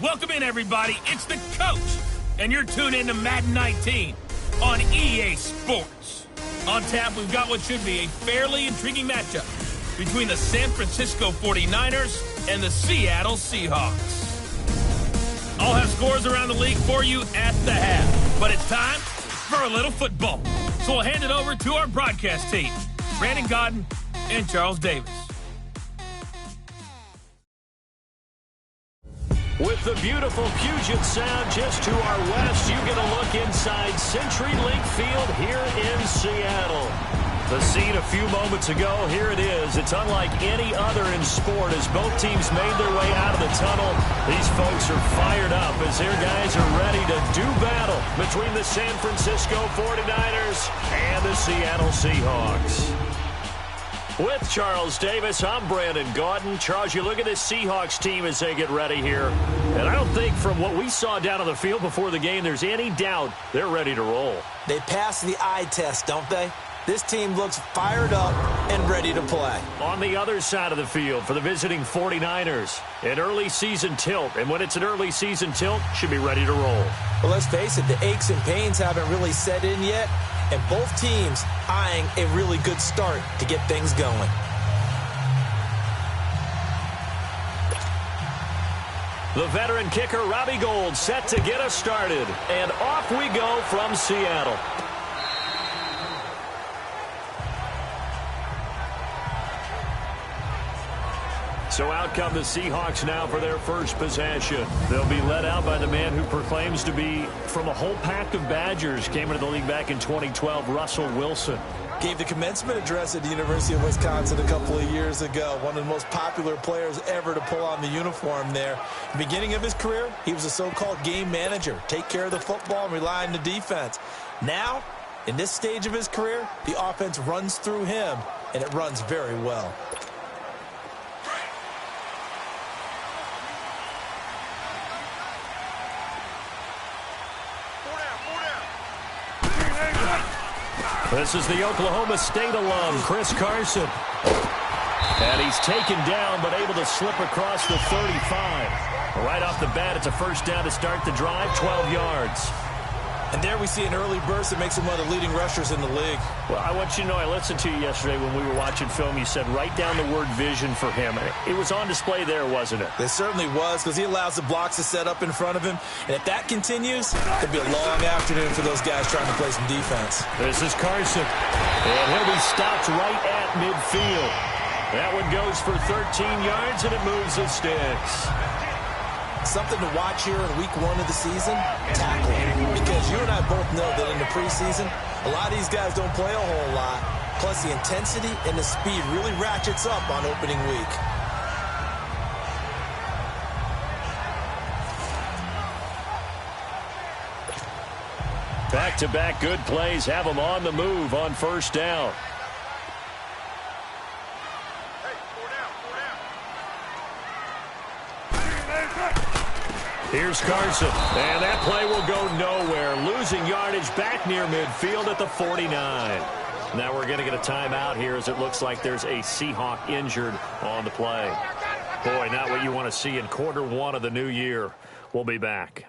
Welcome in, everybody. It's the coach, and you're tuned in to Madden 19 on EA Sports. On tap, we've got what should be a fairly intriguing matchup between the San Francisco 49ers and the Seattle Seahawks. I'll have scores around the league for you at the half, but it's time for a little football. So we'll hand it over to our broadcast team, Brandon Godden and Charles Davis. With the beautiful Puget Sound just to our west, you get a look inside CenturyLink Field here in Seattle. The scene a few moments ago, here it is. It's unlike any other in sport as both teams made their way out of the tunnel. These folks are fired up as their guys are ready to do battle between the San Francisco 49ers and the Seattle Seahawks. With Charles Davis, I'm Brandon Godden. Charles, you look at this Seahawks team as they get ready here. And I don't think from what we saw down on the field before the game, there's any doubt they're ready to roll. They passed the eye test, don't they? This team looks fired up and ready to play. On the other side of the field for the visiting 49ers, an early season tilt. And when it's an early season tilt, should be ready to roll. Well, let's face it, the aches and pains haven't really set in yet. And both teams eyeing a really good start to get things going. The veteran kicker, Robbie Gould, set to get us started. And off we go from Seattle. So out come the Seahawks now for their first possession. They'll be led out by the man who proclaims to be from a whole pack of Badgers. Came into the league back in 2012, Russell Wilson. Gave the commencement address at the University of Wisconsin a couple of years ago. One of the most popular players ever to pull on the uniform there. Beginning of his career, he was a so-called game manager. Take care of the football and rely on the defense. Now, in this stage of his career, the offense runs through him, and it runs very well. This is the Oklahoma State alum, Chris Carson. And he's taken down, but able to slip across the 35. Right off the bat, it's a first down to start the drive, 12 yards. And there we see an early burst that makes him one of the leading rushers in the league. Well, I want you to know, I listened to you yesterday when we were watching film. You said write down the word vision for him. It was on display there, wasn't it? It certainly was, because he allows the blocks to set up in front of him. And if that continues, it'll be a long afternoon for those guys trying to play some defense. This is Carson. And he'll be stopped right at midfield. That one goes for 13 yards, and it moves the sticks. Something to watch here in week 1 of the season, tackling. Because you and I both know that in the preseason, a lot of these guys don't play a whole lot. Plus, the intensity and the speed really ratchets up on opening week. Back-to-back good plays have them on the move on first down. Here's Carson, and that play will go nowhere. Losing yardage back near midfield at the 49. Now we're going to get a timeout here as it looks like there's a Seahawk injured on the play. Boy, not what you want to see in quarter 1 of the new year. We'll be back.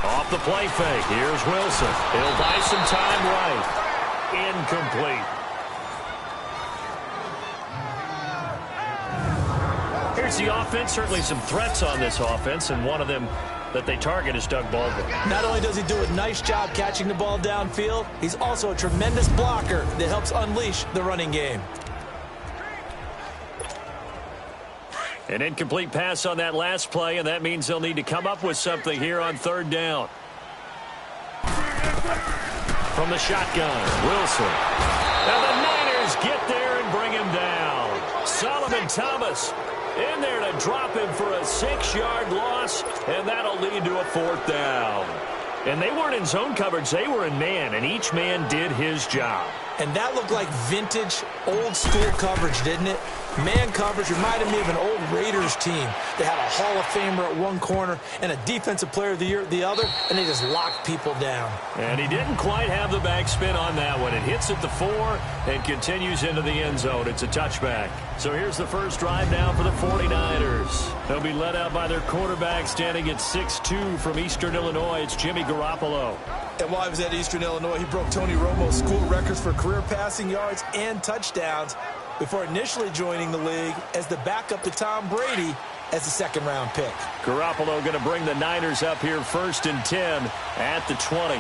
Off the play fake. Here's Wilson. He'll buy some time right. Incomplete. Here's the offense. Certainly some threats on this offense, and one of them that they target is Doug Baldwin. Not only does he do a nice job catching the ball downfield, he's also a tremendous blocker that helps unleash the running game. An incomplete pass on that last play, and that means they'll need to come up with something here on third down. From the shotgun, Wilson. And the Niners get there and bring him down. Solomon Thomas in there to drop him for a 6-yard loss, and that'll lead to a fourth down. And they weren't in zone coverage. They were in man, and each man did his job. And that looked like vintage, old-school coverage, didn't it? Man coverage reminded me of an old Raiders team. They had a Hall of Famer at one corner and a Defensive Player of the Year at the other, and they just locked people down. And he didn't quite have the backspin on that one. It hits at the 4 and continues into the end zone. It's a touchback. So here's the first drive now for the 49ers. They'll be led out by their quarterback standing at 6'2" from Eastern Illinois. It's Jimmy Garoppolo. And while he was at Eastern Illinois, he broke Tony Romo's school records for career passing yards and touchdowns before initially joining the league as the backup to Tom Brady as a second-round pick. Garoppolo going to bring the Niners up here 1st and 10 at the 20.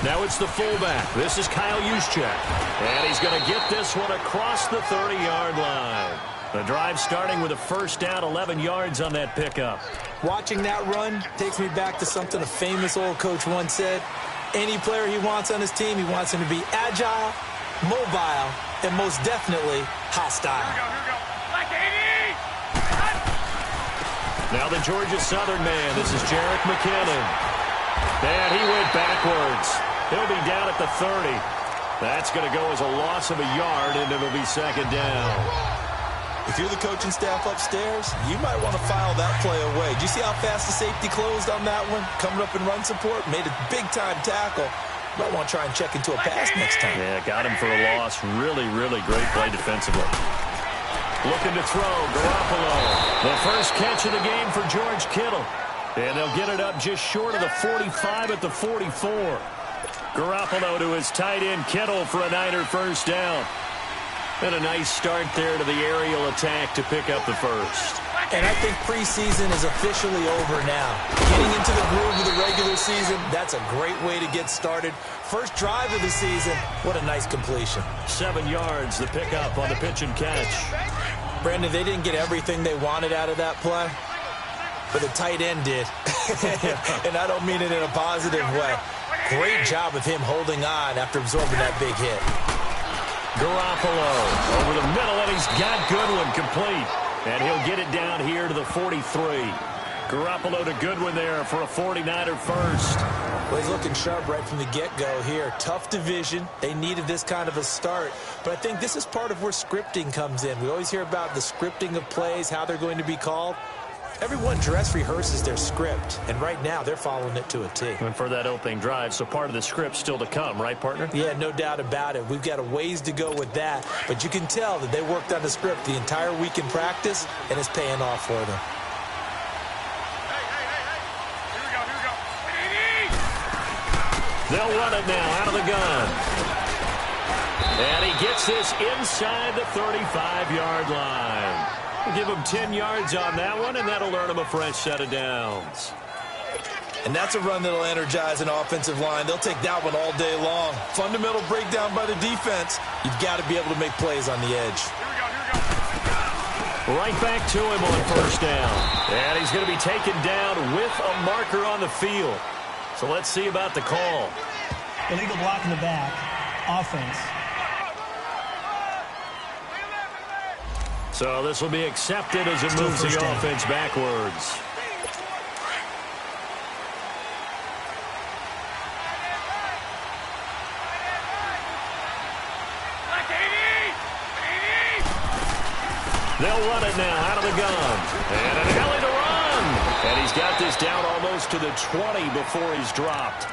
Now it's the fullback. This is Kyle Juszczyk. And he's going to get this one across the 30-yard line. The drive starting with a first down, 11 yards on that pickup. Watching that run takes me back to something a famous old coach once said. Any player he wants on his team, he wants him to be agile, mobile, and most definitely hostile. Now the Georgia Southern man. This is Jerick McKinnon. And he went backwards. He'll be down at the 30. That's going to go as a loss of a yard, and it'll be second down. If you're the coaching staff upstairs, you might want to file that play away. Did you see how fast the safety closed on that one? Coming up in run support, made a big-time tackle. Might want to try and check into a pass next time. Yeah, got him for a loss. Really, really great play defensively. Looking to throw, Garoppolo. The first catch of the game for George Kittle. And they'll get it up just short of the 45 at the 44. Garoppolo to his tight end, Kittle, for a Niner first down. And a nice start there to the aerial attack to pick up the first. And I think preseason is officially over now. Getting into the groove of the regular season, that's a great way to get started. First drive of the season, what a nice completion. 7 yards, the pickup on the pitch and catch. Brandon, they didn't get everything they wanted out of that play, but the tight end did. And I don't mean it in a positive way. Great job of him holding on after absorbing that big hit. Garoppolo over the middle, and he's got Goodwin complete. And he'll get it down here to the 43. Garoppolo to Goodwin there for a 49er first. Well, he's looking sharp right from the get-go here. Tough division. They needed this kind of a start. But I think this is part of where scripting comes in. We always hear about the scripting of plays, how they're going to be called. Everyone dress rehearses their script, and right now they're following it to a T. And for that opening drive, so part of the script still to come, right, partner? Yeah, no doubt about it. We've got a ways to go with that, but you can tell that they worked on the script the entire week in practice, and it's paying off for them. They'll run it now out of the gun. And he gets this inside the 35-yard line. Give him 10 yards on that one, and that'll earn him a fresh set of downs. And that's a run that'll energize an offensive line. They'll take that one all day long. Fundamental breakdown by the defense. You've got to be able to make plays on the edge. Right back to him on first down. And he's going to be taken down with a marker on the field. So let's see about the call. Illegal block in the back. Offense. So this will be accepted as it moves the offense backwards. They'll run it now out of the gun. And an alley to run. And he's got this down almost to the 20 before he's dropped.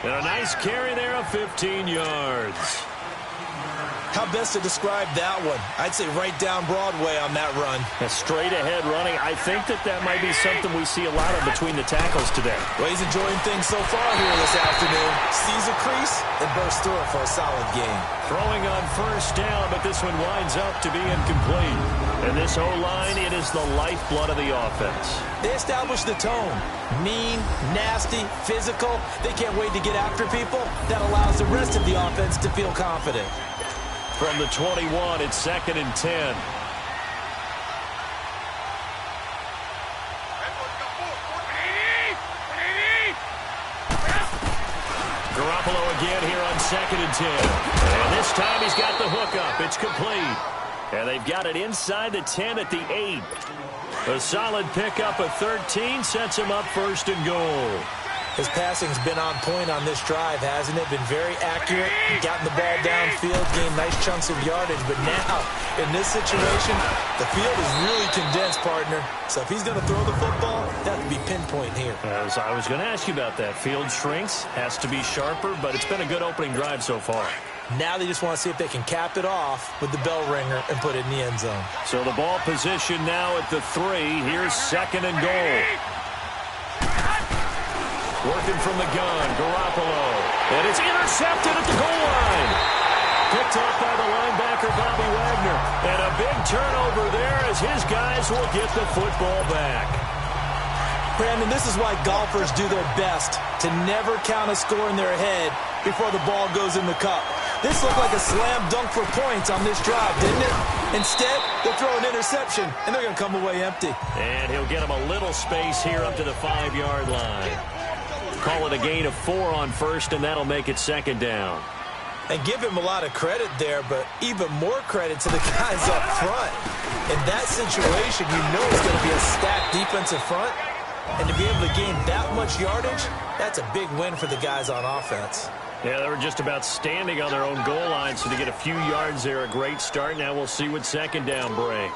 And a nice carry there of 15 yards. How best to describe that one? I'd say right down Broadway on that run. A straight ahead running. I think that might be something we see a lot of between the tackles today. Well, he's enjoying things so far here this afternoon. Sees a crease and bursts through it for a solid gain. Throwing on first down, but this one winds up to be incomplete. And this O-line, it is the lifeblood of the offense. They establish the tone. Mean, nasty, physical. They can't wait to get after people. That allows the rest of the offense to feel confident. From the 21, it's 2nd and 10. Garoppolo again here on 2nd and 10. And this time he's got the hook up. It's complete. And they've got it inside the 10 at the 8. A solid pickup of 13 sets him up first and goal. His passing's been on point on this drive, hasn't it? Been very accurate, gotten the ball downfield, gained nice chunks of yardage. But now, in this situation, the field is really condensed, partner. So if he's going to throw the football, that would be pinpoint here. As I was going to ask you about that. Field shrinks, has to be sharper, but it's been a good opening drive so far. Now they just want to see if they can cap it off with the bell ringer and put it in the end zone. So the ball position now at the 3. Here's second and goal. Working from the gun, Garoppolo. And it's intercepted at the goal line. Picked off by the linebacker, Bobby Wagner. And a big turnover there as his guys will get the football back. Brandon, this is why golfers do their best to never count a score in their head before the ball goes in the cup. This looked like a slam dunk for points on this drive, didn't it? Instead, they'll throw an interception, and they're going to come away empty. And he'll get him a little space here up to the 5-yard line. Call it a gain of 4 on first, and that'll make it second down. And give him a lot of credit there, but even more credit to the guys up front. In that situation, you know it's going to be a stacked defensive front. And to be able to gain that much yardage, that's a big win for the guys on offense. Yeah, they were just about standing on their own goal line, so to get a few yards there, a great start. Now we'll see what second down brings.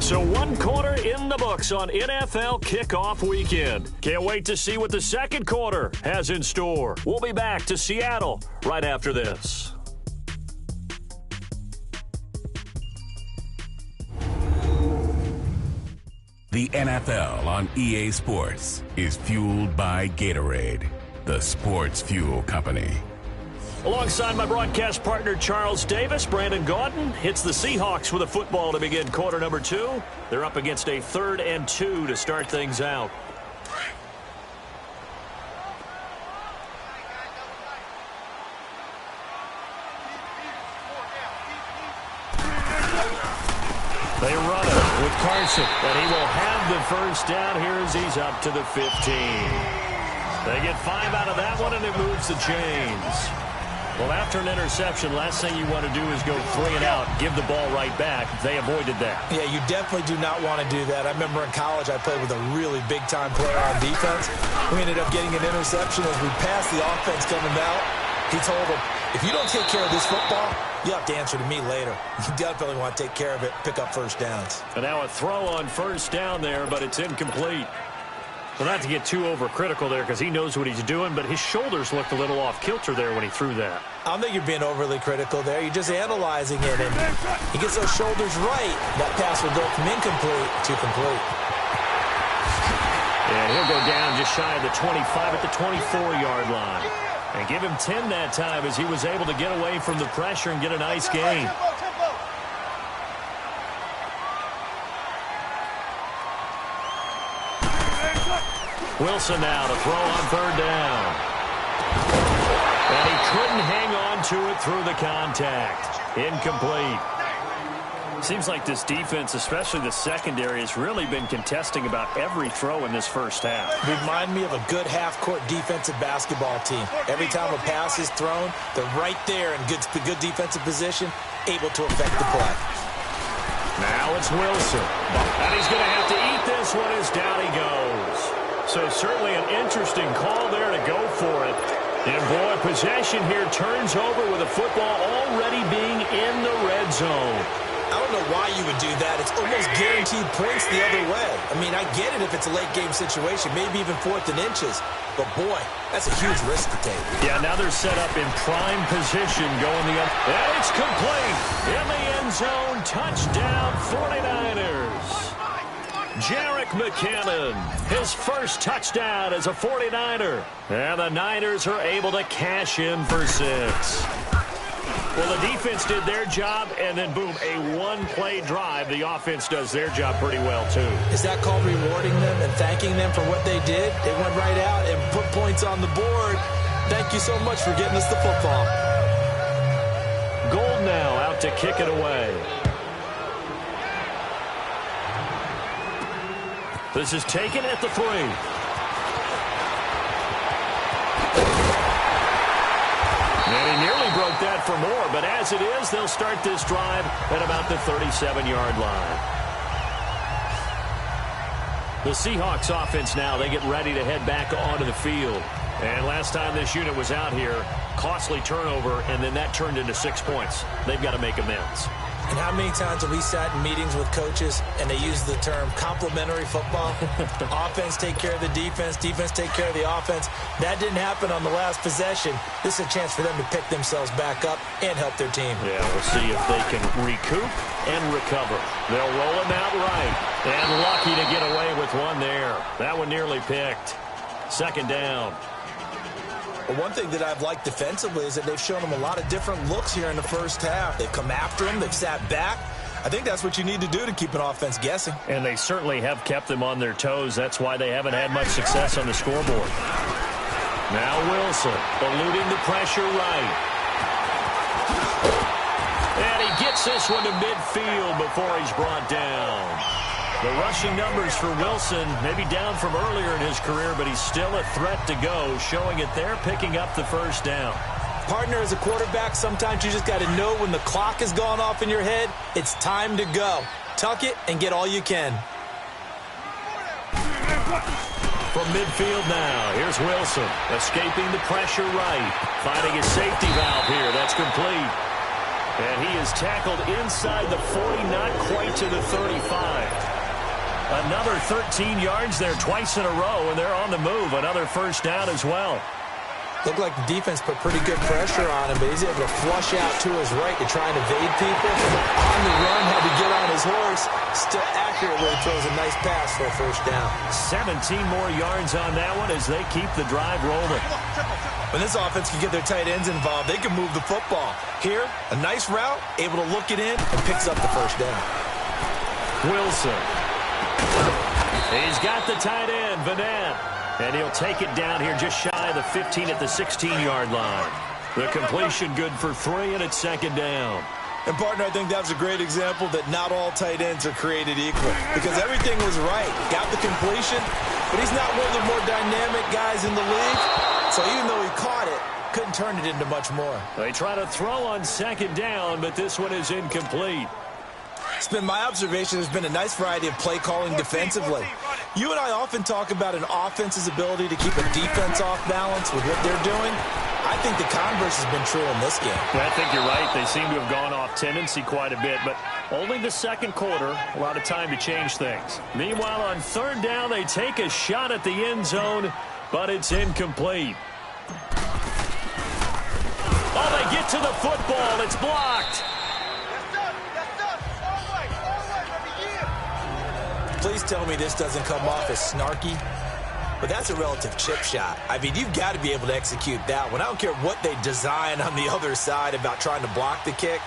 So 1 quarter in the books on NFL kickoff weekend. Can't wait to see what the second quarter has in store. We'll be back to Seattle right after this. The NFL on EA Sports is fueled by Gatorade, the sports fuel company. Alongside my broadcast partner, Charles Davis, Brandon Gaudin hits the Seahawks with a football to begin quarter number 2. They're up against a 3rd and 2 to start things out. They run it with Carson, and he will have the first down here as he's up to the 15. They get 5 out of that one, and it moves the chains. Well, after an interception, last thing you want to do is go 3 and out, give the ball right back. They avoided that. Yeah, you definitely do not want to do that. I remember in college I played with a really big-time player on defense. We ended up getting an interception as we passed the offense coming out. He told him, if you don't take care of this football, you have to answer to me later. You definitely want to take care of it, pick up first downs. And now a throw on first down there, but it's incomplete. Well, not to get too overcritical there because he knows what he's doing, but his shoulders looked a little off kilter there when he threw that. I don't think you're being overly critical there. You're just analyzing it, and he gets those shoulders right. That pass will go from incomplete to complete. And he'll go down just shy of the 25 at the 24-yard line. And give him 10 that time as he was able to get away from the pressure and get a nice gain. Wilson now to throw on 3rd down. And he couldn't hang on to it through the contact. Incomplete. Seems like this defense, especially the secondary, has really been contesting about every throw in this first half. Remind me of a good half-court defensive basketball team. Every time a pass is thrown, they're right there in good defensive position, able to affect the play. Now it's Wilson. And he's going to have to eat this one as down he goes. So certainly an interesting call there to go for it. And boy, possession here turns over with a football already being in the red zone. I don't know why you would do that. It's almost guaranteed points the other way. I mean, I get it if it's a late-game situation, maybe even 4th and inches. But, boy, that's a huge risk to take. Yeah, now they're set up in prime position going the other. And it's complete. In the end zone, touchdown 49ers. Jerick McKinnon, his first touchdown as a 49er. And the Niners are able to cash in for 6. Well, the defense did their job, and then, boom, a one-play drive. The offense does their job pretty well, too. Is that called rewarding them and thanking them for what they did? They went right out and put points on the board. Thank you so much for getting us the football. Gold now out to kick it away. This is taken at the 3. And he nearly broke that for more, but as it is, they'll start this drive at about the 37-yard line. The Seahawks offense now, they get ready to head back onto the field. And last time this unit was out here, costly turnover, and then that turned into 6 points. They've got to make amends. And how many times have we sat in meetings with coaches and they use the term complementary football? Offense take care of the defense, defense take care of the offense. That didn't happen on the last possession. This is a chance for them to pick themselves back up and help their team. Yeah, we'll see if they can recoup and recover. They'll roll him out right. And lucky to get away with one there. That one nearly picked. Second down. Well, one thing that I've liked defensively is that they've shown them a lot of different looks here in the first half. They've come after him. They've sat back. I think that's what you need to do to keep an offense guessing. And they certainly have kept them on their toes. That's why they haven't had much success on the scoreboard. Now Wilson eluding the pressure right. And he gets this one to midfield before he's brought down. The rushing numbers for Wilson maybe down from earlier in his career, but he's still a threat to go, showing it there, picking up the first down. Partner, as a quarterback, sometimes you just got to know when the clock has gone off in your head, it's time to go. Tuck it and get all you can. From midfield now, here's Wilson, escaping the pressure right, finding his safety valve here. That's complete. And he is tackled inside the 40, not quite to the 35. Another 13 yards there twice in a row, and they're on the move. Another first down as well. Looked like the defense put pretty good pressure on him, but he's able to flush out to his right to try and evade people. On the run, had to get on his horse. Still accurately throws a nice pass for a first down. 17 more yards on that one as they keep the drive rolling. When this offense can get their tight ends involved, they can move the football. Here, a nice route, able to look it in, and picks up the first down. Wilson. He's got the tight end, Vanette. And he'll take it down here just shy of the 15 at the 16-yard line. The completion good for 3, and it's second down. And, partner, I think that was a great example that not all tight ends are created equal because everything was right. Got the completion, but he's not one of the more dynamic guys in the league. So even though he caught it, couldn't turn it into much more. They try to throw on second down, but this one is incomplete. It's been my observation there's been a nice variety of play calling defensively. You and I often talk about an offense's ability to keep a defense off balance with what they're doing. I think the converse has been true in this game. Well, I think you're right. They seem to have gone off tendency quite a bit, but only the second quarter, a lot of time to change things. Meanwhile, on third down, they take a shot at the end zone, but it's incomplete. Oh, they get to the football. It's blocked. Please tell me this doesn't come off as snarky, but that's a relative chip shot. I mean, you've got to be able to execute that one. I don't care what they design on the other side about trying to block the kick.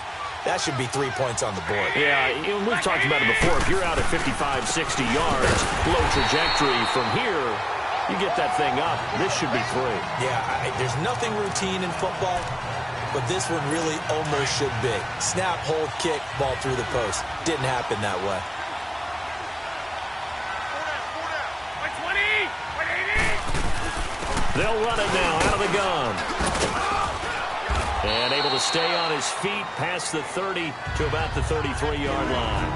That should be 3 points on the board. Yeah, we've talked about it before. If you're out at 55, 60 yards, low trajectory from here, you get that thing up. This should be 3. Yeah, there's nothing routine in football, but this one really almost should be. Snap, hold, kick, ball through the post. Didn't happen that way. They'll run it now out of the gun. And able to stay on his feet past the 30 to about the 33-yard line.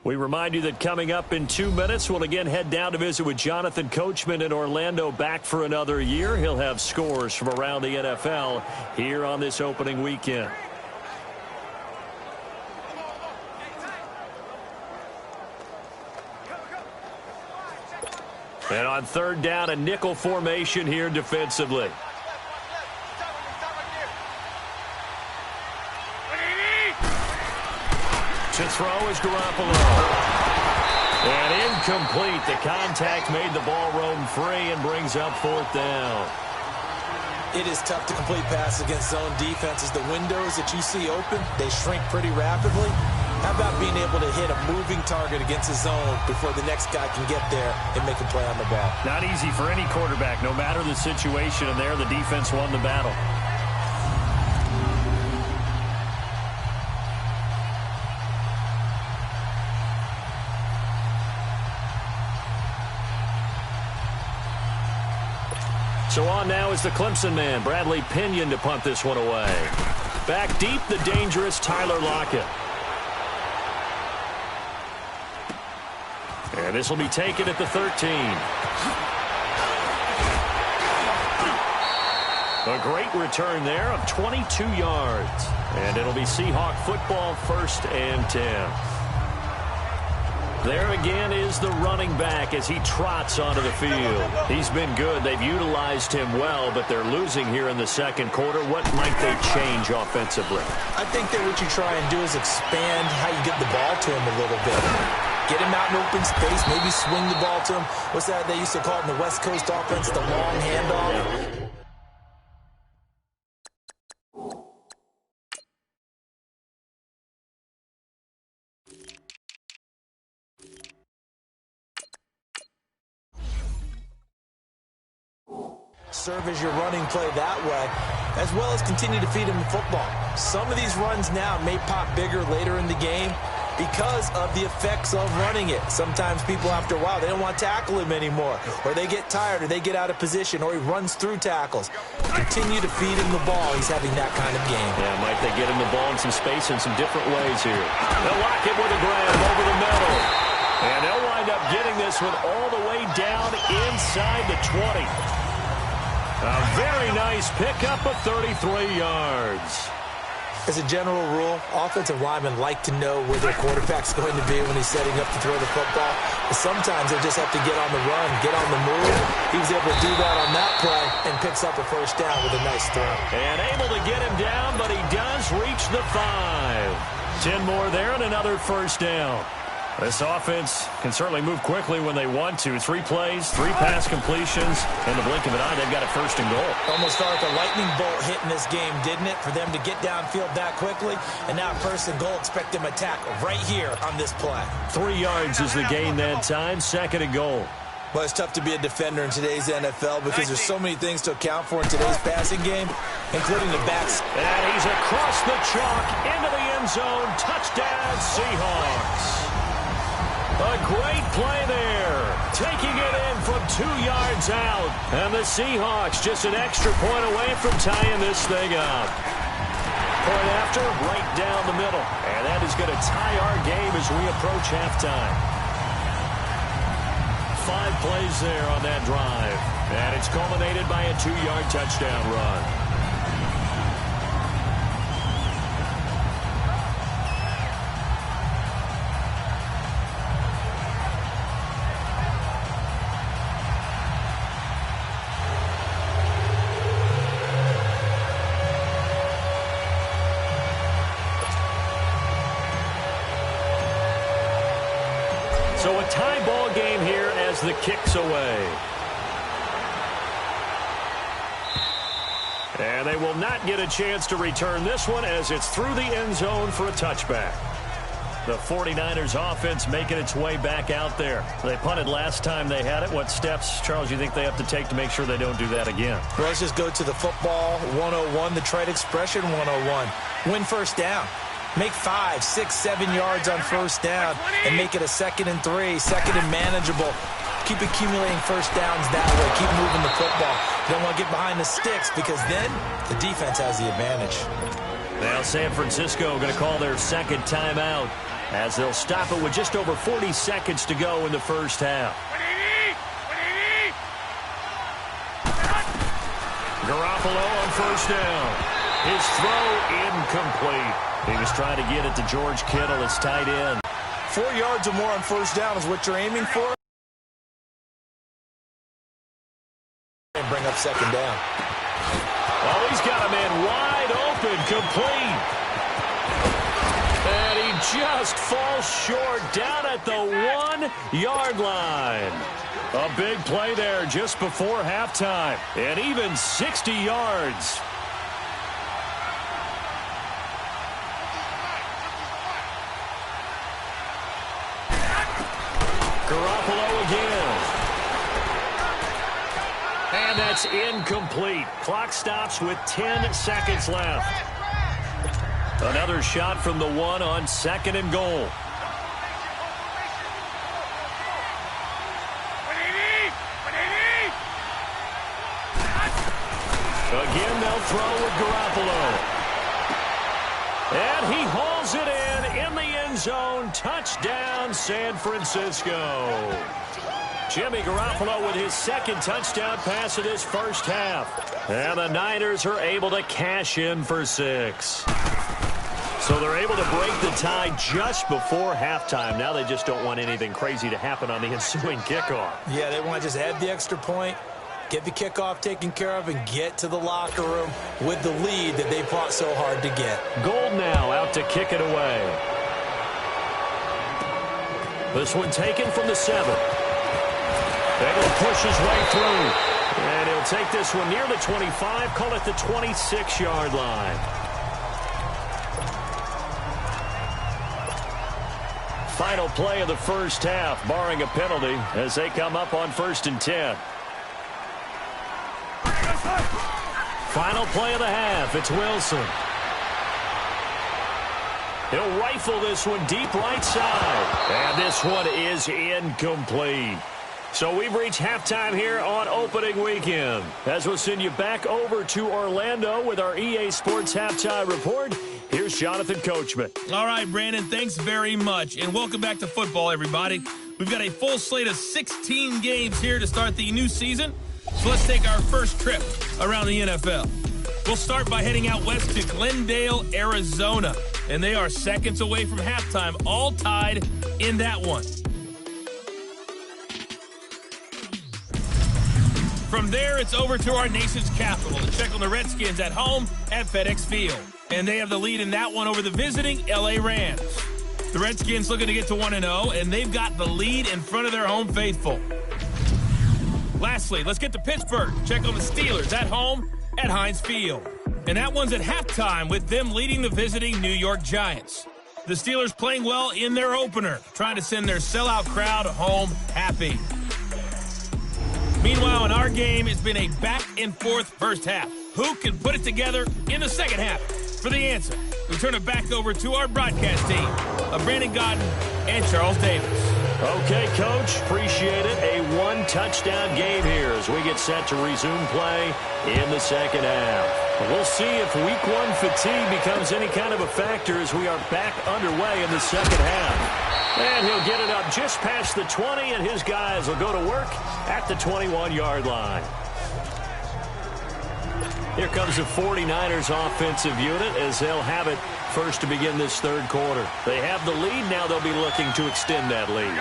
We remind you that coming up in 2 minutes, we'll again head down to visit with Jonathan Coachman in Orlando, back for another year. He'll have scores from around the NFL here on this opening weekend. And on third down, a nickel formation here defensively. To throw is Garoppolo. And incomplete. The contact made the ball roam free and brings up fourth down. It is tough to complete passes against zone defenses. The windows that you see open, they shrink pretty rapidly. How about being able to hit a moving target against his zone before the next guy can get there and make a play on the ball? Not easy for any quarterback, no matter the situation, and there the defense won the battle. So on now is the Clemson man, Bradley Pinion, to punt this one away. Back deep, the dangerous Tyler Lockett. And this will be taken at the 13. A great return there of 22 yards. And it'll be Seahawk football, 1st and 10. There again is the running back as he trots onto the field. He's been good. They've utilized him well, but they're losing here in the second quarter. What might they change offensively? I think that what you try and do is expand how you get the ball to him a little bit. Get him out in open space, maybe swing the ball to him. What's that they used to call it in the West Coast offense, the long handoff? Yeah. Serve as your running play that way, as well as continue to feed him the football. Some of these runs now may pop bigger later in the game because of the effects of running it. Sometimes people, after a while, they don't want to tackle him anymore, or they get tired, or they get out of position, or he runs through tackles. Continue to feed him the ball. He's having that kind of game. Yeah, might they get him the ball in some space in some different ways here. They'll lock it with a grab over the middle. And they'll wind up getting this one all the way down inside the 20. A very nice pickup of 33 yards. As a general rule, offensive linemen like to know where their quarterback's going to be when he's setting up to throw the football. But sometimes they just have to get on the run, get on the move. He was able to do that on that play and picks up a 1st down with a nice throw. And able to get him down, but he does reach the 5. 10 more there and another 1st down. This offense can certainly move quickly when they want to. 3 plays, 3 pass completions. In the blink of an eye, they've got a 1st and goal. Almost felt like a lightning bolt hit in this game, didn't it? For them to get downfield that quickly. And now 1st and goal, expect them to attack right here on this play. 3 yards is the gain that time. 2nd and goal. Well, it's tough to be a defender in today's NFL because there's so many things to account for in today's passing game, including the backs. And he's across the chalk into the end zone. Touchdown, Seahawks. A great play there, taking it in from 2 yards out. And the Seahawks just an extra point away from tying this thing up. Point after, right down the middle. And that is going to tie our game as we approach halftime. 5 plays there on that drive. And it's culminated by a 2-yard touchdown run. So a tie ball game here as the kick's away. And they will not get a chance to return this one as it's through the end zone for a touchback. The 49ers offense making its way back out there. They punted last time they had it. What steps, Charles, you think they have to take to make sure they don't do that again? Well, let's just go to the football 101, the trade expression 101. Win 1st down. Make 5, 6, 7 yards on 1st down and make it a 2nd and 3, 2nd and manageable. Keep accumulating 1st downs that way. Keep moving the football. You don't want to get behind the sticks because then the defense has the advantage. Now San Francisco going to call their 2nd timeout as they'll stop it with just over 40 seconds to go in the 1st half. Garoppolo on 1st down. His throw incomplete. He was trying to get it to George Kittle, his tight end. 4 yards or more on 1st down is what you're aiming for. And bring up 2nd down. Oh, he's got a man wide open, complete. And he just falls short down at the 1-yard line. A big play there just before halftime. And even 60 yards. And that's incomplete. Clock stops with 10 seconds left. Another shot from the one on 2nd and goal. Again, they'll throw with Garoppolo. And he hauls it in the end zone. Touchdown, San Francisco. Jimmy Garoppolo with his 2nd touchdown pass of this first half. And the Niners are able to cash in for 6. So they're able to break the tie just before halftime. Now they just don't want anything crazy to happen on the ensuing kickoff. Yeah, they want to just add the extra point, get the kickoff taken care of, and get to the locker room with the lead that they fought so hard to get. Gold now out to kick it away. This one taken from the 7. Able to push his way through. And he'll take this one near the 25, call it the 26-yard line. Final play of the first half, barring a penalty, as they come up on 1st and 10. Final play of the half, it's Wilson. He'll rifle this one deep right side. And this one is incomplete. So we've reached halftime here on opening weekend. As we'll send you back over to Orlando with our EA Sports Halftime Report, here's Jonathan Coachman. All right, Brandon, thanks very much. And welcome back to football, everybody. We've got a full slate of 16 games here to start the new season. So let's take our first trip around the NFL. We'll start by heading out west to Glendale, Arizona. And they are seconds away from halftime, all tied in that one. From there, it's over to our nation's capital to check on the Redskins at home at FedEx Field. And they have the lead in that one over the visiting L.A. Rams. The Redskins looking to get to 1-0, and they've got the lead in front of their home faithful. Lastly, let's get to Pittsburgh. Check on the Steelers at home at Heinz Field. And that one's at halftime with them leading the visiting New York Giants. The Steelers playing well in their opener, trying to send their sellout crowd home happy. Meanwhile, in our game, it's been a back-and-forth first half. Who can put it together in the second half? For the answer, we turn it back over to our broadcast team of Brandon Godden and Charles Davis. Okay, Coach, appreciate it. A one-touchdown game here as we get set to resume play in the second half. We'll see if Week 1 fatigue becomes any kind of a factor as we are back underway in the second half. And he'll get it up just past the 20, and his guys will go to work at the 21-yard line. Here comes the 49ers offensive unit as they'll have it first to begin this third quarter. They have the lead. Now they'll be looking to extend that lead.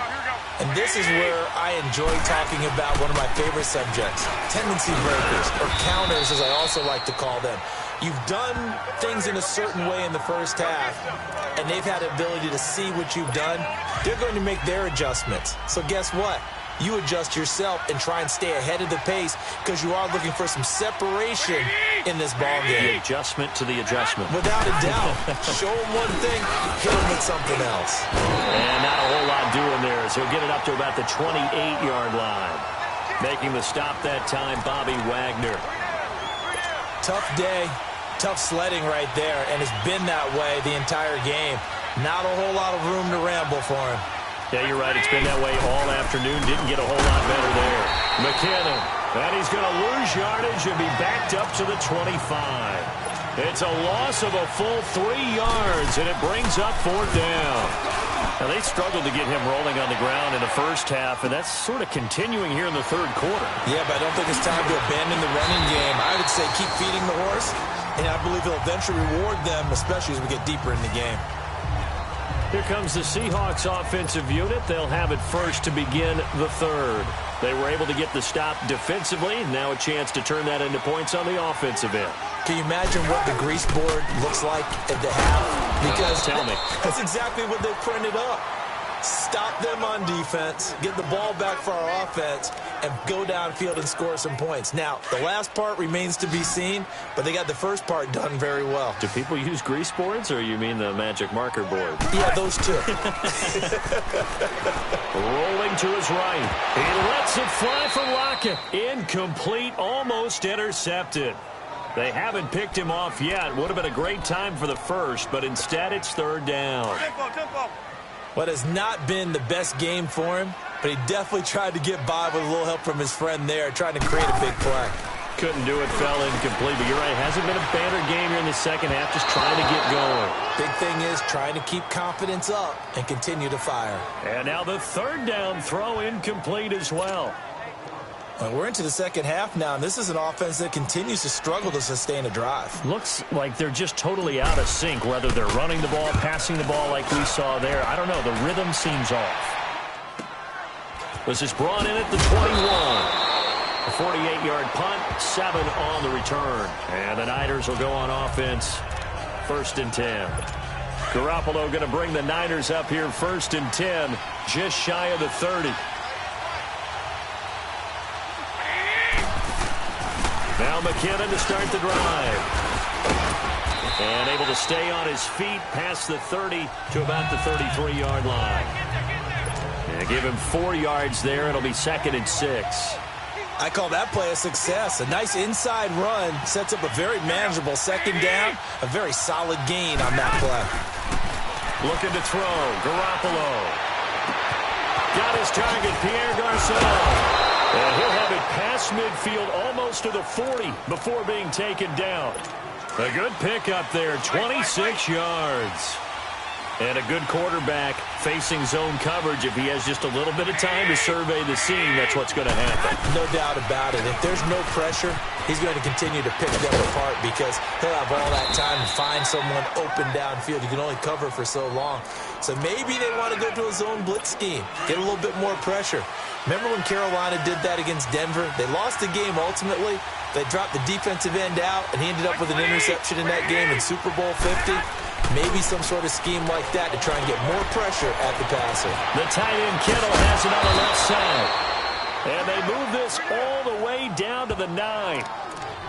And this is where I enjoy talking about one of my favorite subjects, tendency breakers, or counters as I also like to call them. You've done things in a certain way in the first half, and they've had the ability to see what you've done. They're going to make their adjustments. So guess what? You adjust yourself and try and stay ahead of the pace because you are looking for some separation in this ball game. The adjustment to the adjustment. Without a doubt. Show him one thing, hit him with something else. And not a whole lot doing there as he'll get it up to about the 28-yard line. Making the stop that time, Bobby Wagner. Tough day, tough sledding right there, and it's been that way the entire game. Not a whole lot of room to ramble for him. Yeah, you're right. It's been that way all afternoon. Didn't get a whole lot better there. McKinnon. And he's going to lose yardage and be backed up to the 25. It's a loss of a full 3 yards, and it brings up 4th down. Now, they struggled to get him rolling on the ground in the first half, and that's sort of continuing here in the third quarter. Yeah, but I don't think it's time to abandon the running game. I would say keep feeding the horse, and I believe he'll eventually reward them, especially as we get deeper in the game. Here comes the Seahawks offensive unit. They'll have it first to begin the third. They were able to get the stop defensively. Now a chance to turn that into points on the offensive end. Can you imagine what the grease board looks like at the half? Because tell me. That's exactly what they printed up. stop them on defense, get the ball back for our offense, and go downfield and score some points. Now, the last part remains to be seen, but they got the first part done very well. Do people use grease boards, or you mean the magic marker board? Yeah, those two. Rolling to his right. He lets it fly for Lockett. Incomplete, almost intercepted. They haven't picked him off yet. Would have been a great time for the first, but instead it's third down. What has not been the best game for him, but he definitely tried to get by with a little help from his friend there, trying to create a big play. Couldn't do it, fell incomplete, but you're right. Hasn't been a banner game here in the second half, just trying to get going. Big thing is trying to keep confidence up and continue to fire. And now the third down throw incomplete as well. We're into the second half now, and this is an offense that continues to struggle to sustain a drive. Looks like they're just totally out of sync, whether they're running the ball, passing the ball like we saw there. I don't know. The rhythm seems off. This is brought in at the 21. A 48-yard punt, 7 on the return. And the Niners will go on offense, 1st and 10. Garoppolo going to bring the Niners up here 1st and 10, just shy of the 30. Now McKinnon to start the drive. And able to stay on his feet past the 30 to about the 33-yard line. And give him 4 yards there. It'll be 2nd and 6. I call that play a success. A nice inside run sets up a very manageable second down. A very solid gain on that play. Looking to throw. Garoppolo. Got his target, Pierre Garçon. And he'll have it past midfield almost to the 40 before being taken down. A good pickup there, 26 yards. And a good quarterback facing zone coverage. If he has just a little bit of time to survey the scene, that's what's going to happen. No doubt about it. If there's no pressure, he's going to continue to pick them apart because he'll have all that time to find someone open downfield. You can only cover for so long. So maybe they want to go to a zone blitz scheme, get a little bit more pressure. Remember when Carolina did that against Denver? They lost the game ultimately. They dropped the defensive end out, and he ended up with an interception in that game in Super Bowl 50. Maybe some sort of scheme like that to try and get more pressure at the passer. The tight end Kittle has it on the left side. And they move this all the way down to the 9.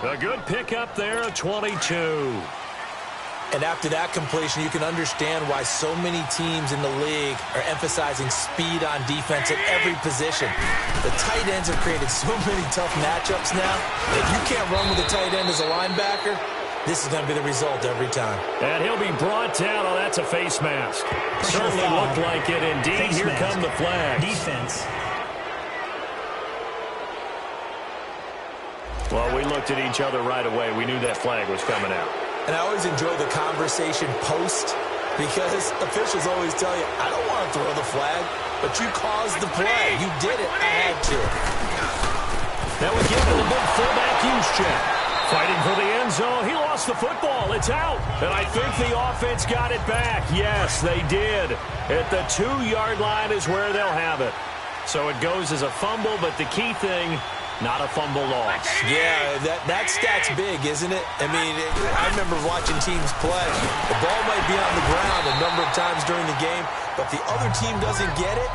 A good pickup there, a 22. And after that completion, you can understand why so many teams in the league are emphasizing speed on defense at every position. The tight ends have created so many tough matchups now. If you can't run with a tight end as a linebacker, this is going to be the result every time. And he'll be brought down. Oh, that's a face mask. Certainly looked like it indeed. Here come the flags. Defense. Well, we looked at each other right away. We knew that flag was coming out. And I always enjoy the conversation post because officials always tell you, I don't want to throw the flag, but you caused the play. You did it. I had to. Now we give to the big fullback Juszczyk. Fighting for the end zone. He lost the football. It's out. And I think the offense got it back. Yes, they did. At the 2-yard line is where they'll have it. So it goes as a fumble, but the key thing, not a fumble loss. Yeah, that stat's big, isn't it? I mean, I remember watching teams play. The ball might be on the ground a number of times during the game, but the other team doesn't get it.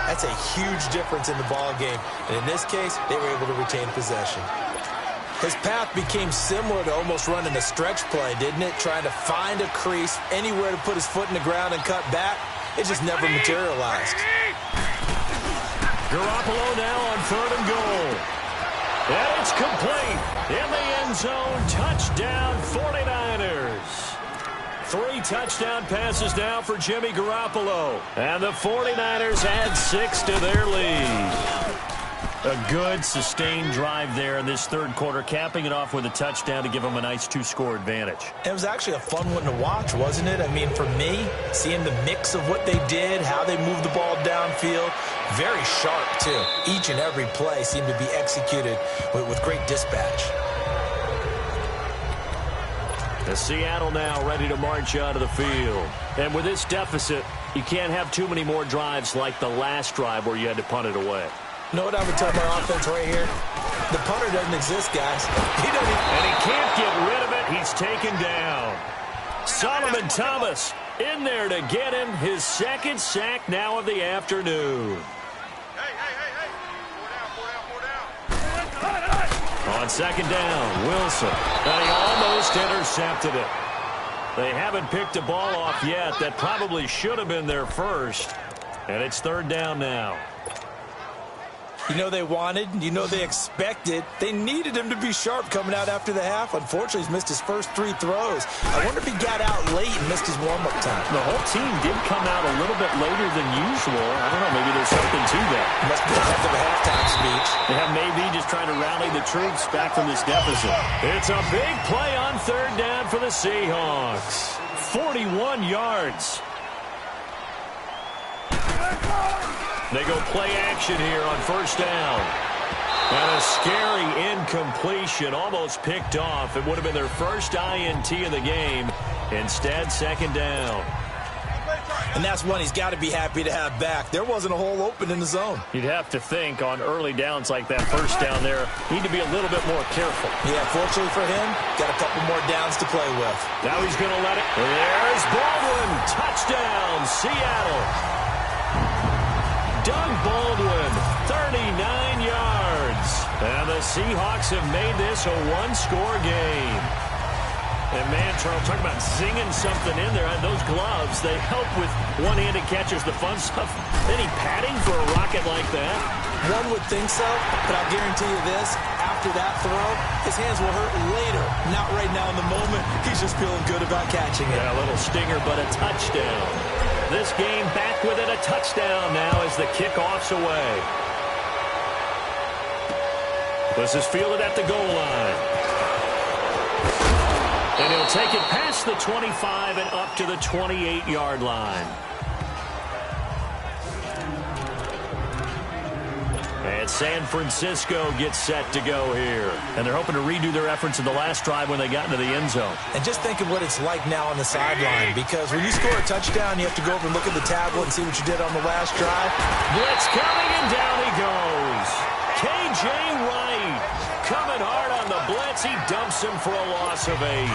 That's a huge difference in the ball game. And in this case, they were able to retain possession. His path became similar to almost running a stretch play, didn't it? Trying to find a crease, anywhere to put his foot in the ground and cut back. It just never materialized. Garoppolo now on 3rd and goal. And it's complete. In the end zone, touchdown 49ers. 3 touchdown passes now for Jimmy Garoppolo. And the 49ers add 6 to their lead. A good, sustained drive there in this third quarter, capping it off with a touchdown to give them a nice 2-score advantage. It was actually a fun one to watch, wasn't it? I mean, for me, seeing the mix of what they did, how they moved the ball downfield, very sharp, too. Each and every play seemed to be executed with great dispatch. The Seattle now ready to march out of the field. And with this deficit, you can't have too many more drives like the last drive where you had to punt it away. You know what I would tell my offense right here? The punter doesn't exist, guys. He doesn't. And he can't get rid of it. He's taken down. Solomon Thomas In there to get him, his second sack now of the afternoon. On second down, Wilson. And he almost intercepted it. They haven't picked a ball off yet. That probably should have been their first. And it's third down now. You know they wanted, you know they expected. They needed him to be sharp coming out after the half. Unfortunately, he's missed his first 3 throws. I wonder if he got out late and missed his warm-up time. The whole team did come out a little bit later than usual. I don't know, maybe there's something to that. Must be the end of a halftime speech. Yeah, maybe just trying to rally the troops back from this deficit. It's a big play on third down for the Seahawks. 41 yards. They go play action here on first down. And a scary incompletion, almost picked off. It would have been their first INT of the game. Instead, second down. And that's one he's got to be happy to have back. There wasn't a hole open in the zone. You'd have to think on early downs like that first down there, need to be a little bit more careful. Yeah, fortunately for him, got a couple more downs to play with. Now he's going to let it. There's Baldwin. Touchdown, Seattle. Doug Baldwin, 39 yards. And the Seahawks have made this a one-score game. And, man, Charles, talking about zinging something in there. Those gloves, they help with one-handed catches, the fun stuff. Any padding for a rocket like that? One would think so, but I'll guarantee you this. After that throw, his hands will hurt later. Not right now in the moment. He's just feeling good about catching it. Yeah, a little stinger, but a touchdown. This game back within a touchdown now as the kickoff's away. This is fielded at the goal line. And he'll take it past the 25 and up to the 28-yard line. And San Francisco gets set to go here. And they're hoping to redo their efforts in the last drive when they got into the end zone. And just think of what it's like now on the sideline, because when you score a touchdown, you have to go over and look at the tablet and see what you did on the last drive. Blitz coming, and down he goes. K.J. Wright coming hard on the blitz. He dumps him for a loss of 8.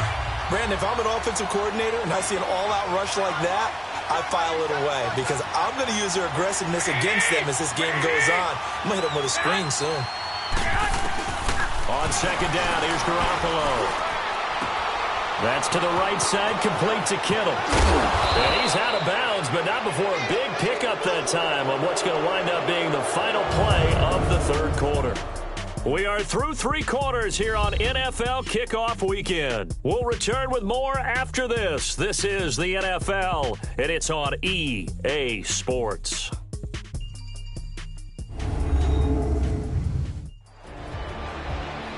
Brandon, if I'm an offensive coordinator and I see an all-out rush like that, I file it away because I'm going to use their aggressiveness against them as this game goes on. I'm going to hit them with a screen soon. On second down, here's Garoppolo. That's to the right side, complete to Kittle. And he's out of bounds, but not before a big pickup that time on what's going to wind up being the final play of the third quarter. We are through 3 quarters here on NFL Kickoff Weekend. We'll return with more after this. This is the NFL, and it's on EA Sports.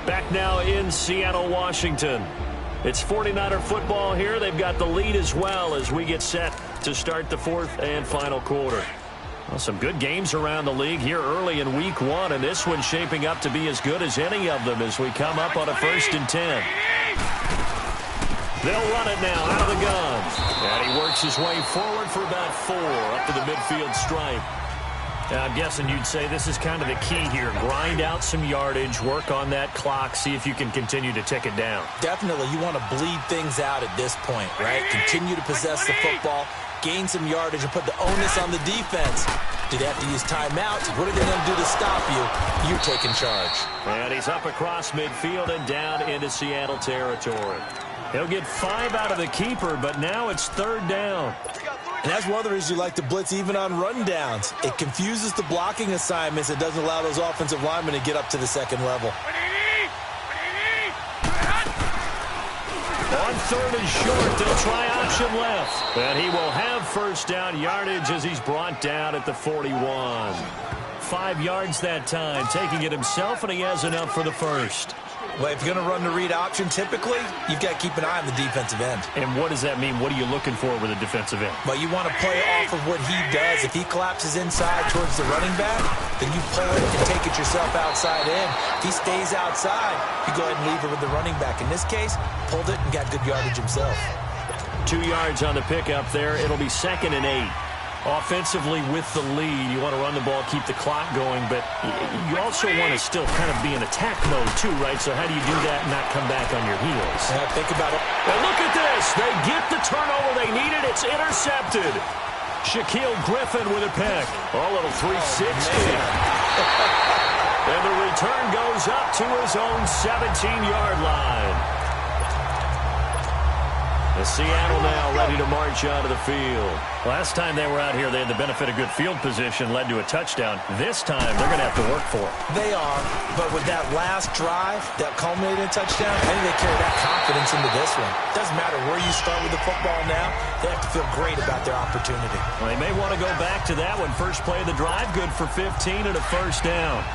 Back now in Seattle, Washington. It's 49er football here. They've got the lead as well as we get set to start the fourth and final quarter. Well, some good games around the league here early in week 1, and this one's shaping up to be as good as any of them as we come up on a 1st and 10. They'll run it now out of the gun. And he works his way forward for about 4 up to the midfield stripe. Now, I'm guessing you'd say this is kind of the key here. Grind out some yardage, work on that clock, see if you can continue to tick it down. Definitely, you want to bleed things out at this point, right? Continue to possess the football, gain some yardage, and put the onus on the defense. Do they have to use timeouts? What are they going to do to stop you? You're taking charge. And he's up across midfield and down into Seattle territory. He'll get 5 out of the keeper, but now it's third down. And that's one of the reasons you like to blitz even on rundowns. It confuses the blocking assignments. It doesn't allow those offensive linemen to get up to the second level. On third and short, they'll try option left. And he will have first down yardage as he's brought down at the 41. 5 yards that time, taking it himself, and he has enough for the first. Well, if you're going to run the read option, typically, you've got to keep an eye on the defensive end. And what does that mean? What are you looking for with a defensive end? Well, you want to play off of what he does. If he collapses inside towards the running back, then you pull it and take it yourself outside in. If he stays outside, you go ahead and leave it with the running back. In this case, pulled it and got good yardage himself. 2 yards on the pickup there. It'll be 2nd and 8. Offensively with the lead, you want to run the ball, keep the clock going, but you also want to still kind of be in attack mode too, right? So how do you do that and not come back on your heels? Yeah, think about it. And look at this. They get the turnover they needed. It's intercepted. Shaquille Griffin with a pick. A little 360. And the return goes up to his own 17-yard line. The Seattle now ready to march out of the field. Last time they were out here, they had the benefit of good field position, led to a touchdown. This time, they're going to have to work for it. They are, but with that last drive that culminated in a touchdown, I think they carry that confidence into this one. Doesn't matter where you start with the football now, they have to feel great about their opportunity. Well, they may want to go back to that one. First play of the drive, good for 15 and a first down.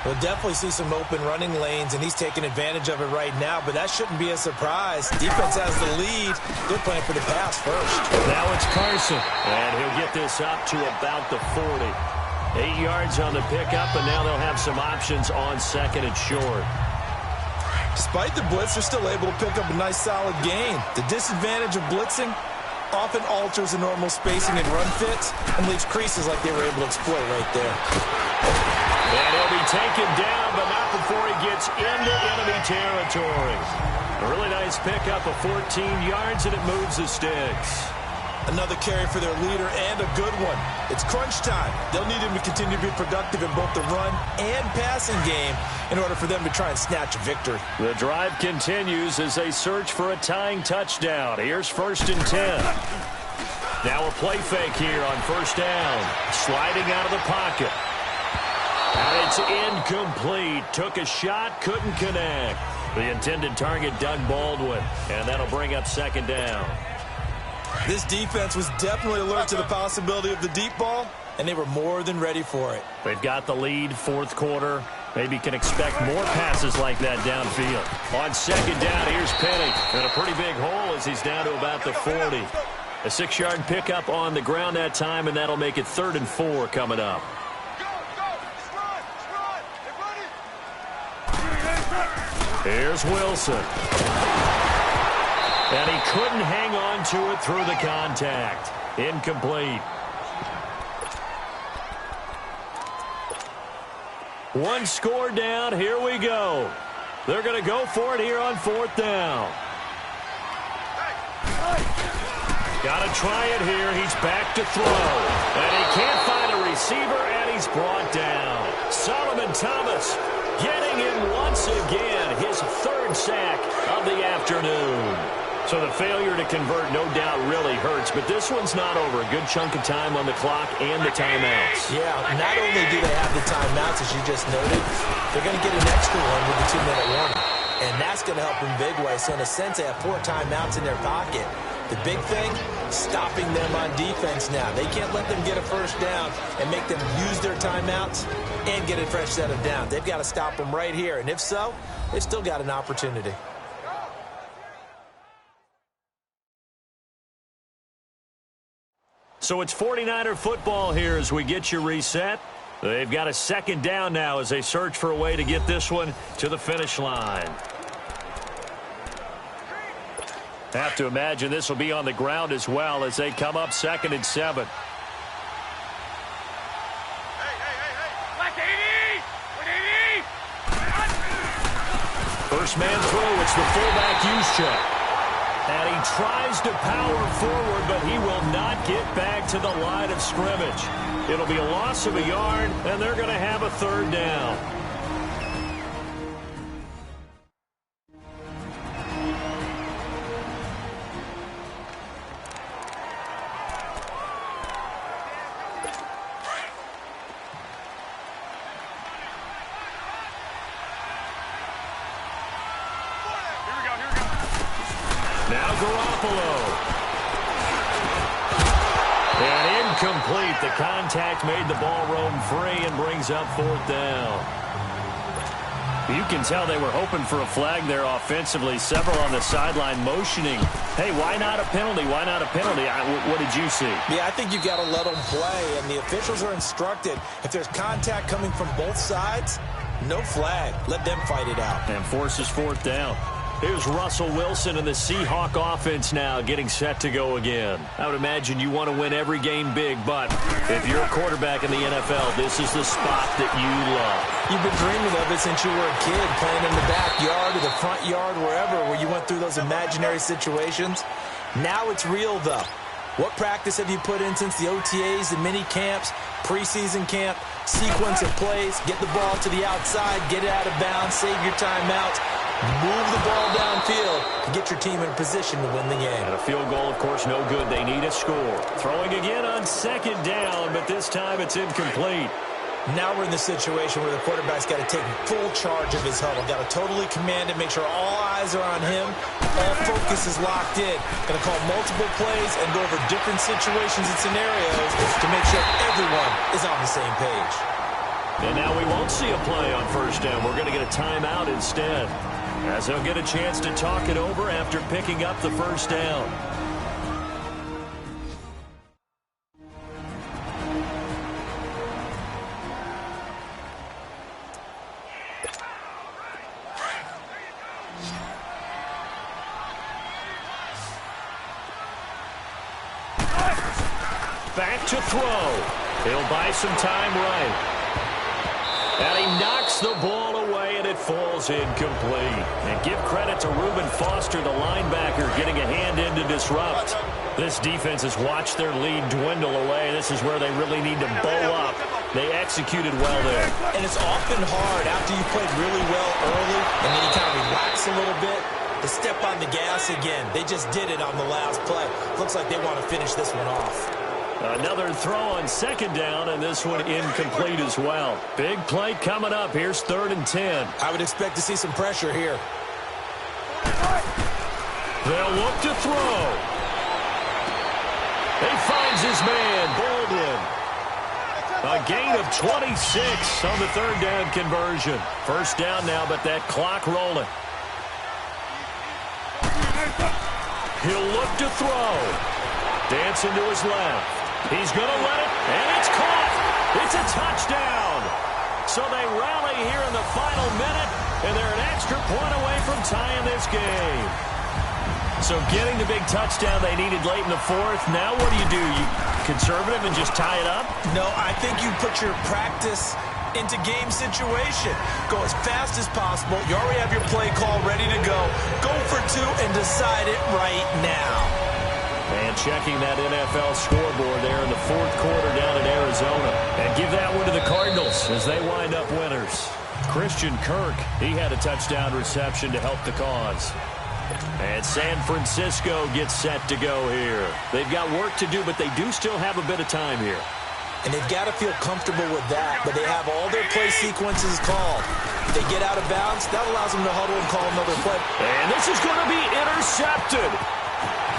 We'll definitely see some open running lanes, and he's taking advantage of it right now, but that shouldn't be a surprise. Defense has the lead. They're playing for the pass first. Now it's Carson, and he'll get this up to about the 40. 8 yards on the pickup, and now they'll have some options on second and short. Despite the blitz, they're still able to pick up a nice solid gain. The disadvantage of blitzing often alters the normal spacing and run fits and leaves creases like they were able to exploit right there. And he'll be taken down, but not before he gets into enemy territory. A really nice pickup of 14 yards, and it moves the sticks. Another carry for their leader, and a good one. It's crunch time. They'll need him to continue to be productive in both the run and passing game in order for them to try and snatch a victory. The drive continues as they search for a tying touchdown. Here's 1st and 10. Now a play fake here on first down. Sliding out of the pocket. And it's incomplete. Took a shot, couldn't connect. The intended target, Doug Baldwin. And that'll bring up second down. This defense was definitely alert to the possibility of the deep ball, and they were more than ready for it. They've got the lead, fourth quarter. Maybe can expect more passes like that downfield. On second down, here's Penny. And a pretty big hole as he's down to about the 40. A 6-yard pickup on the ground that time, and that'll make it 3rd and 4 coming up. Here's Wilson. And he couldn't hang on to it through the contact. Incomplete. One score down. Here we go. They're going to go for it here on 4th down. Got to try it here. He's back to throw. And he can't find a receiver, and he's brought down. Solomon Thomas getting in once again. His 3rd sack of the afternoon. So the failure to convert, no doubt, really hurts. But this one's not over. A good chunk of time on the clock and the timeouts. Yeah, not only do they have the timeouts, as you just noted, they're going to get an extra one with the 2-minute warning. And that's going to help in big way. So in a sense, they have 4 timeouts in their pocket. The big thing, stopping them on defense now. They can't let them get a first down and make them use their timeouts and get a fresh set of downs. They've got to stop them right here. And if so, they've still got an opportunity. So it's 49er football here as we get you reset. They've got a second down now as they search for a way to get this one to the finish line. Have to imagine this will be on the ground as well as they come up 2nd and 7. First man through, it's the fullback use check. And he tries to power forward, but he will not get back to the line of scrimmage. It'll be a loss of a yard, and they're going to have a 3rd down. Now Garoppolo. And incomplete. The contact made the ball roam free and brings up 4th down. You can tell they were hoping for a flag there offensively. Several on the sideline motioning. Hey, why not a penalty? Why not a penalty? What did you see? Yeah, I think you got to let them play. And the officials are instructed, if there's contact coming from both sides, no flag. Let them fight it out. And forces 4th down. Here's Russell Wilson and the Seahawk offense now getting set to go again. I would imagine you want to win every game big, but if you're a quarterback in the NFL, this is the spot that you love. You've been dreaming of it since you were a kid, playing in the backyard or the front yard, wherever, where you went through those imaginary situations. Now it's real, though. What practice have you put in since the OTAs, the mini camps, preseason camp, sequence of plays, get the ball to the outside, get it out of bounds, save your timeouts, move the ball downfield to get your team in position to win the game. And a field goal, of course, no good. They need a score. Throwing again on second down, but this time it's incomplete. Now we're in the situation where the quarterback's got to take full charge of his huddle. Got to totally command it, make sure all eyes are on him. All focus is locked in. Going to call multiple plays and go over different situations and scenarios to make sure everyone is on the same page. And now we won't see a play on first down. We're going to get a timeout instead, as they'll get a chance to talk it over after picking up the first down. Back to throw. He'll buy some time right. And he knocks the ball away, and it falls incomplete. And give credit to Reuben Foster, the linebacker, getting a hand in to disrupt. This defense has watched their lead dwindle away. This is where they really need to bow up. They executed well there. And it's often hard after you played really well early, and then you kind of relax a little bit, to step on the gas again. They just did it on the last play. Looks like they want to finish this one off. Another throw on second down, and this one incomplete as well. Big play coming up. Here's 3rd and 10. I would expect to see some pressure here. They'll look to throw. He finds his man, Baldwin. A gain of 26 on the 3rd down conversion. First down now, but that clock rolling. He'll look to throw. Dancing to his left. He's going to let it, and it's caught. It's a touchdown. So they rally here in the final minute, and they're an extra point away from tying this game. So getting the big touchdown they needed late in the 4th. Now what do? You conservative and just tie it up? No, I think you put your practice into game situation. Go as fast as possible. You already have your play call ready to go. Go for 2 and decide it right now. And checking that NFL scoreboard there in the 4th quarter down in Arizona. And give that one to the Cardinals as they wind up winners. Christian Kirk, he had a touchdown reception to help the cause. And San Francisco gets set to go here. They've got work to do, but they do still have a bit of time here. And they've got to feel comfortable with that, but they have all their play sequences called. If they get out of bounds, that allows them to huddle and call another play. And this is going to be intercepted.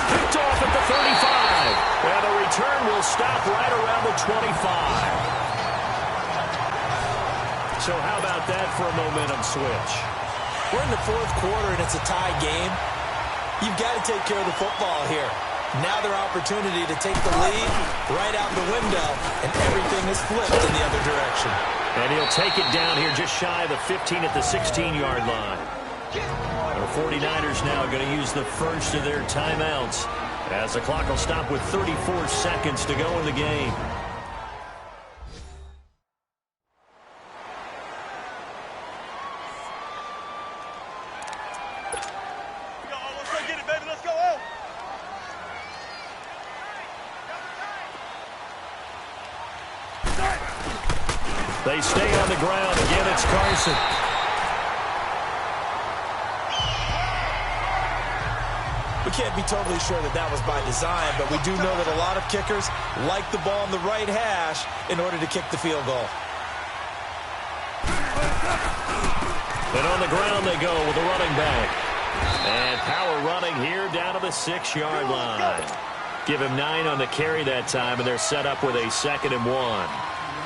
Picked off at the 35. And the return will stop right around the 25. So how about that for a momentum switch? We're in the 4th quarter, and it's a tie game. You've got to take care of the football here. Now their opportunity to take the lead right out the window, and everything is flipped in the other direction. And he'll take it down here just shy of the 15 at the 16-yard line. The 49ers now going to use the first of their timeouts as the clock will stop with 34 seconds to go in the game. They stay on the ground. Again, it's Carson. We can't be totally sure that that was by design, but we do know that a lot of kickers like the ball in the right hash in order to kick the field goal. And on the ground they go with the running back. And power running here down to the 6-yard line. Give him 9 on the carry that time, and they're set up with a 2nd and 1.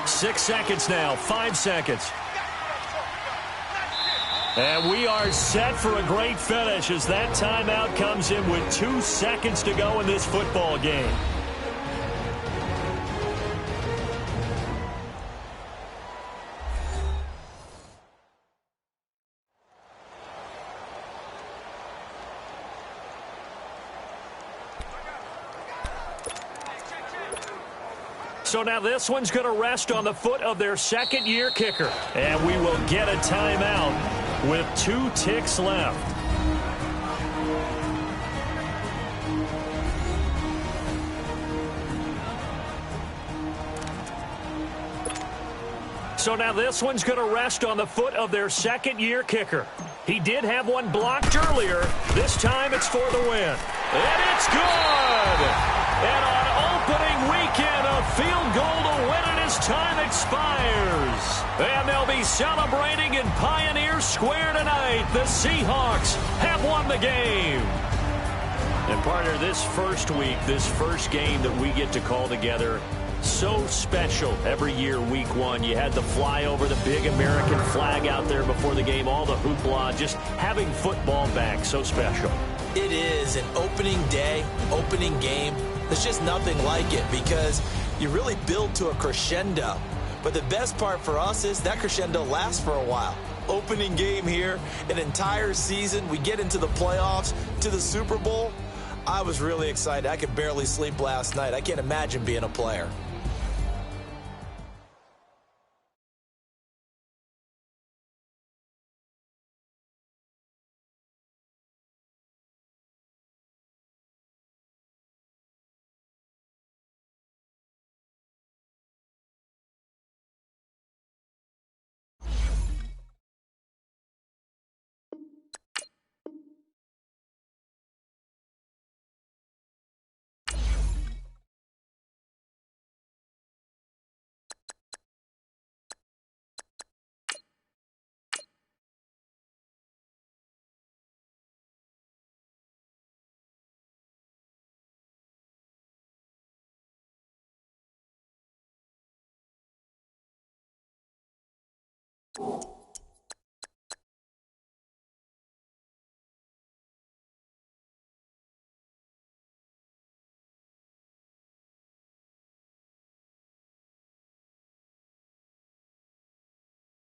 6 seconds now, 5 seconds. And we are set for a great finish as that timeout comes in with 2 seconds to go in this football game. So now this one's going to rest on the foot of their second-year kicker. And we will get a timeout with 2 ticks left. So now this one's going to rest on the foot of their second-year kicker. He did have one blocked earlier. This time it's for the win. And it's good! And on opening weekend, a field goal to win it as time expires. And they'll be celebrating in Pioneer Square tonight. The Seahawks have won the game. And partner, this first week, this first game that we get to call together, so special every year, week 1. You had the flyover, the big American flag out there before the game, all the hoopla, just having football back, so special. It is an opening day, opening game. There's just nothing like it because you really build to a crescendo. But the best part for us is that crescendo lasts for a while. Opening game here, an entire season. We get into the playoffs, to the Super Bowl. I was really excited. I could barely sleep last night. I can't imagine being a player.